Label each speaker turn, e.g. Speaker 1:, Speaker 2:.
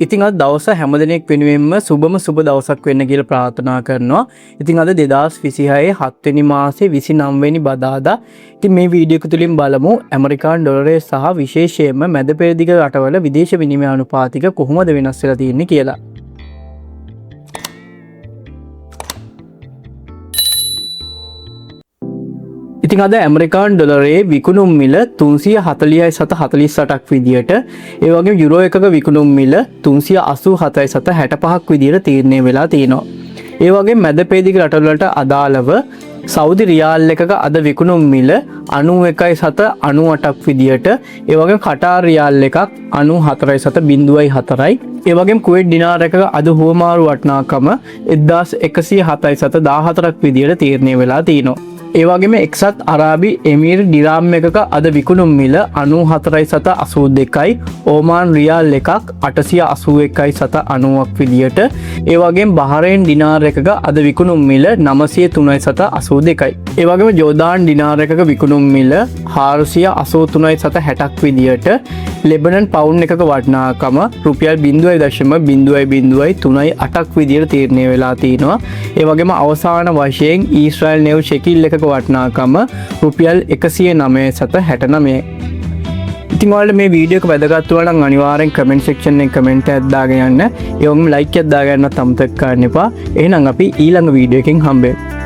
Speaker 1: ඉතින් අද දවස හැමදෙනෙක් වෙනුවෙන්ම සුබම සුබ දවසක් වෙන්න කියලා ප්‍රාර්ථනා කරනවා. ඉතින් අද 2026 7 වෙනි මාසේ 29 වෙනි බදාදා. ඉතින් මේ වීඩියෝ එක තුලින් බලමු ඇමරිකානු ඩොලරය සහ විශේෂයෙන්ම මැද පෙරදිග රටවල විදේශ විනිමය අනුපාතික කොහොමද වෙනස් වෙලා තියෙන්නේ කියලා. ඉතින් අද ඇමරිකානු ඩොලරයේ විකුණුම් මිල 340.48ක් විදියට, ඒ වගේම යුරෝ එකක විකුණුම් මිල 387.65ක් විදියට තීරණය වෙලා තියෙනවා. ඒ වගේම මැද පෙරදිග රටවලට අදාළව සෞදි රියාල් එකක අද විකුණුම් මිල 91.98ක් විදියට, ඒ වගේම කටාර් රියාල් එකක් 94.04යි, ඒ වගේම කුවේට් දිනාර එකක අද හුවමාරු වටිනාකම 1107.14ක් විදියට තීරණය වෙලා තියෙනවා. ඒ වගේම එක්සත් අරාබි එමීර් දිරාම් එකක අද විකුණුම් මිල 94.82යි, ඕමාන් රියාල් එකක් 881.90ක් විදියට, ඒ වගේම බහරේන් දිනාර එකක අද විකුණුම් මිල 903.82යි, ඒ වගේම ජෝර්දාන් දිනාර එකක විකුණුම් මිල 483.60ක් විදියට, ලෙබනන් පවුන් එකක වටිනාකම රුපියල් 0.003.8ක් විදියට තීරණය වෙලා තිනවා. ඒ වගේම අවසාන වශයෙන් ඊශ්‍රායල් නෙව් ෂෙකිල් එකක වටිනාකම රුපියල් 109.69. ඉතින් ඔයාලට මේ වීඩියෝ එක වැදගත් වුණා නම් අනිවාර්යෙන් කමෙන්ට් සෙක්ෂන් එකේ කමෙන්ට් එකක් දාගෙන යන්න. ඒ වගේම ලයික් එකක් දාගන්නත් අමතක කරන්න එපා. එහෙනම් අපි ඊළඟ වීඩියෝ එකෙන් හම්බෙමු.